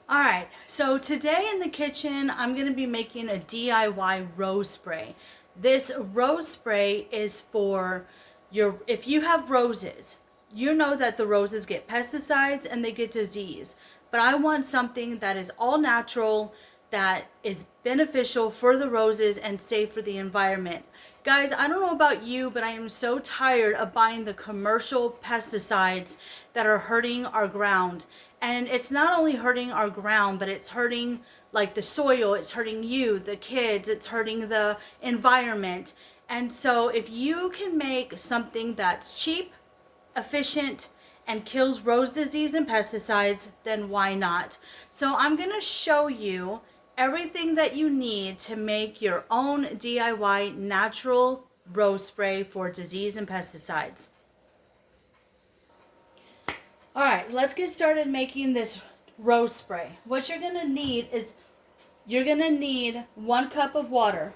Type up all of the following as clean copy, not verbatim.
All right, so today in the kitchen, I'm going to be making a DIY rose spray. This rose spray is for if you have roses, you know that the roses get pesticides and they get disease. But I want something that is all natural, that is beneficial for the roses and safe for the environment. Guys, I don't know about you, but I am so tired of buying the commercial pesticides that are hurting our ground. And it's not only hurting our ground, but it's hurting like the soil, it's hurting you, the kids, it's hurting the environment. And so if you can make something that's cheap, efficient, and kills rose disease and pesticides, then why not? So I'm going to show you everything that you need to make your own DIY natural rose spray for disease and pesticides. All right, let's get started making this rose spray. What you're going to need is you're going to need 1 cup of water.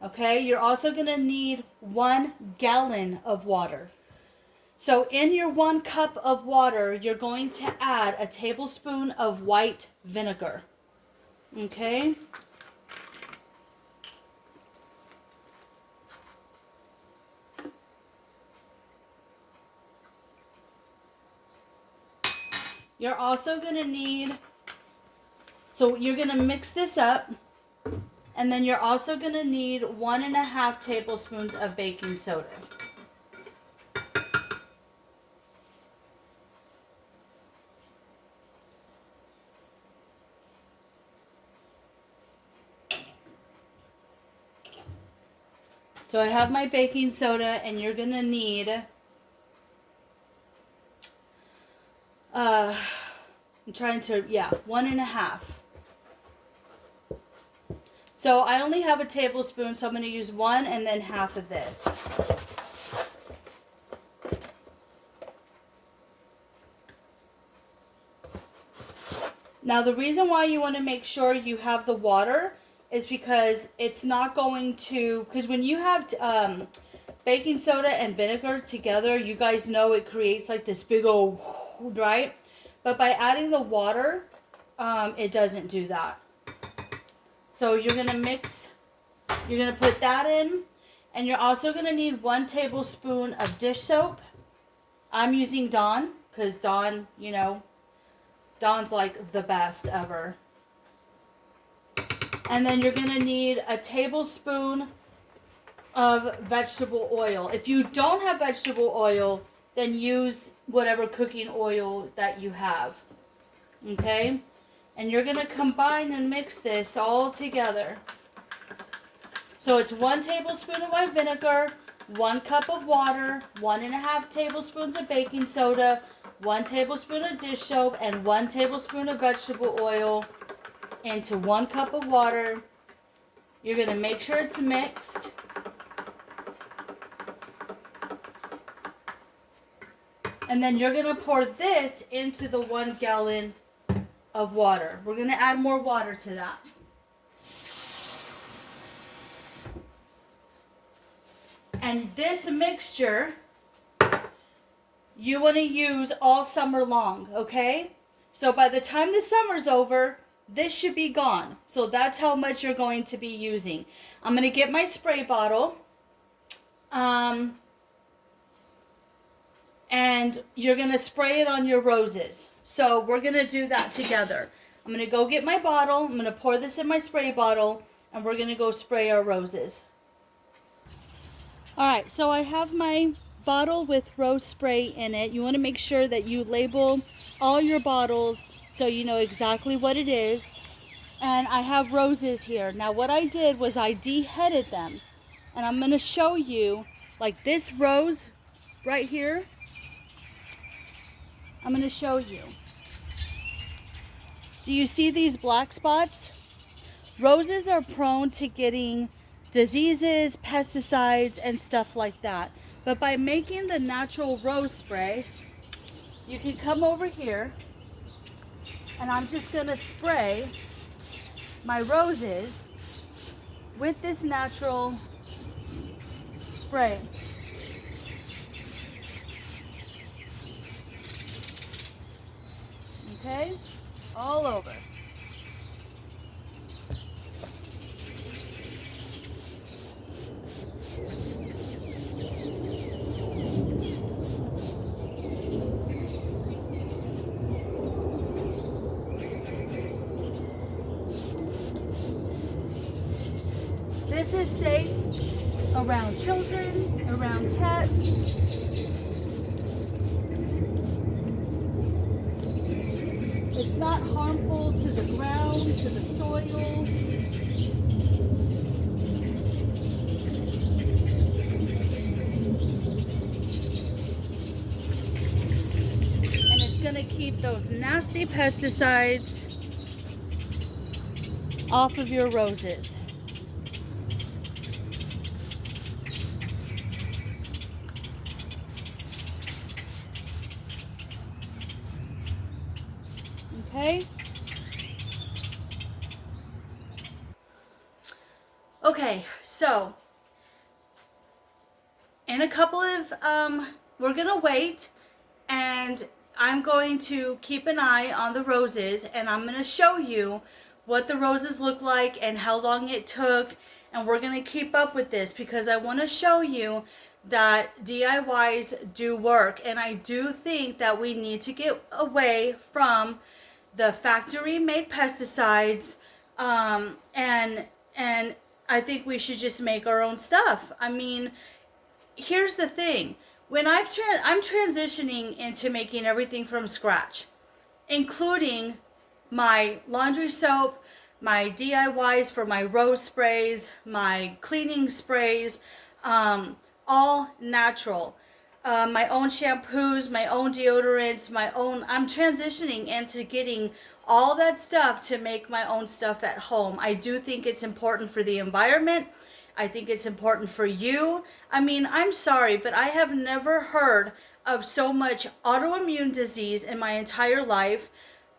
Okay, you're also going to need 1 gallon of water. So in your 1 cup of water, you're going to add a tablespoon of white vinegar. Okay? You're also going to need, so you're going to mix this up, and then you're also going to need 1.5 tablespoons of baking soda. So I have my baking soda, and you're going to need, I'm trying to, 1.5. So I only have a tablespoon, so I'm going to use 1 and then half of this. Now the reason why you want to make sure you have the water is because it's not going to, because when you have baking soda and vinegar together, you guys know it creates like this big old, right? But by adding the water, it doesn't do that. So you're going to mix, you're going to put that in, and you're also going to need 1 tablespoon of dish soap. I'm using Dawn, because Dawn, you know, Dawn's like the best ever. And then you're going to need a tablespoon of vegetable oil. If you don't have vegetable oil, then use whatever cooking oil that you have. Okay? And you're going to combine and mix this all together. So it's 1 tablespoon of white vinegar, 1 cup of water, 1.5 tablespoons of baking soda, 1 tablespoon of dish soap, and 1 tablespoon of vegetable oil into 1 cup of water. You're going to make sure it's mixed. And then you're going to pour this into the 1 gallon of water. We're going to add more water to that. And this mixture, you want to use all summer long, okay? So by the time the summer's over, this should be gone. So that's how much you're going to be using. I'm going to get my spray bottle. And you're going to spray it on your roses. So we're going to do that together. I'm going to go get my bottle. I'm going to pour this in my spray bottle, and we're going to go spray our roses. All right, so I have my bottle with rose spray in it. You want to make sure that you label all your bottles so you know exactly what it is. And I have roses here. Now what I did was I deheaded them. And I'm going to show you, like this rose right here. I'm going to show you. Do you see these black spots? Roses are prone to getting diseases, pesticides, and stuff like that. But by making the natural rose spray, you can come over here, and I'm just going to spray my roses with this natural spray. Okay? all over. This is safe around children, around pets. It's not harmful to the ground, to the soil. And it's going to keep those nasty pesticides off of your roses. Okay. Okay, so in a couple of, we're gonna wait, and I'm going to keep an eye on the roses, and I'm gonna show you what the roses look like and how long it took, and we're gonna keep up with this because I want to show you that DIYs do work, and I do think that we need to get away from the factory made pesticides, and I think we should just make our own stuff. I mean, here's the thing. When I'm transitioning into making everything from scratch, including my laundry soap, my DIYs for my rose sprays, my cleaning sprays, all natural. My own shampoos, my own deodorants, I'm transitioning into getting all that stuff to make my own stuff at home. I do think it's important for the environment. I think it's important for you. I mean, I'm sorry, but I have never heard of so much autoimmune disease in my entire life.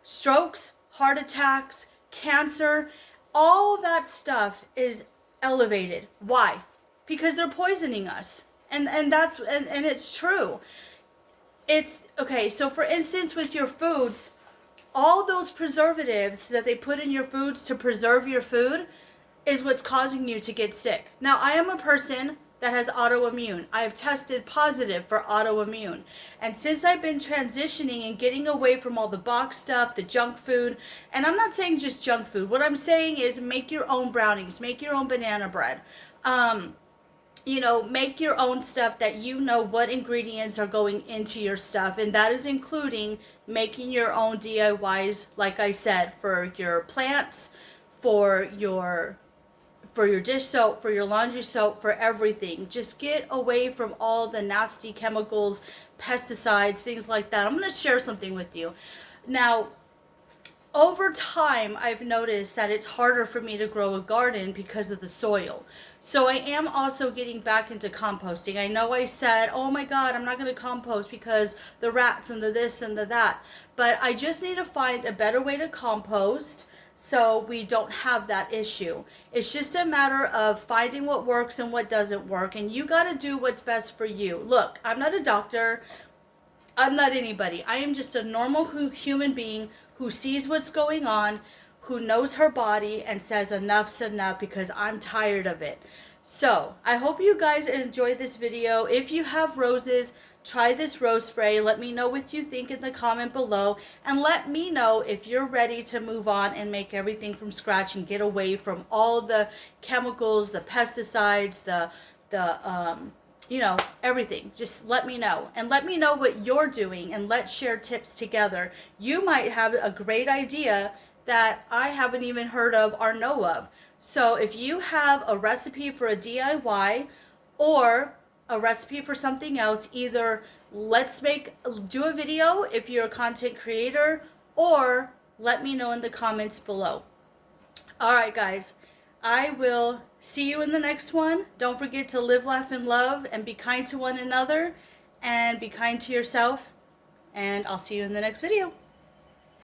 Strokes, heart attacks, cancer, all that stuff is elevated. Why? Because they're poisoning us. And it's true. It's okay. So for instance, with your foods, all those preservatives that they put in your foods to preserve your food is what's causing you to get sick. Now, I am a person that has autoimmune. I have tested positive for autoimmune. And since I've been transitioning and getting away from all the box stuff, the junk food, and I'm not saying just junk food. What I'm saying is make your own brownies, make your own banana bread. You know, make your own stuff that you know what ingredients are going into your stuff. And that is including making your own DIYs, like I said, for your plants, for your dish soap, for your laundry soap, for everything. Just get away from all the nasty chemicals, pesticides, things like that. I'm going to share something with you. Now, over time, I've noticed that it's harder for me to grow a garden because of the soil. So I am also getting back into composting. I know I said, oh my God, I'm not going to compost because the rats and the this and the that. But I just need to find a better way to compost so we don't have that issue. It's just a matter of finding what works and what doesn't work. And you got to do what's best for you. Look, I'm not a doctor. I'm not anybody. I am just a normal human being who sees what's going on, who knows her body and says enough's enough because I'm tired of it. So I hope you guys enjoyed this video. If you have roses, try this rose spray. Let me know what you think in the comment below, and let me know if you're ready to move on and make everything from scratch and get away from all the chemicals, the pesticides, the you know, everything. Just let me know, and let me know what you're doing, and let's share tips together. You might have a great idea that I haven't even heard of or know of. So if you have a recipe for a DIY or a recipe for something else, either do a video if you're a content creator, or let me know in the comments below. All right, guys. I will see you in the next one. Don't forget to live, laugh, and love, and be kind to one another, and be kind to yourself. And I'll see you in the next video.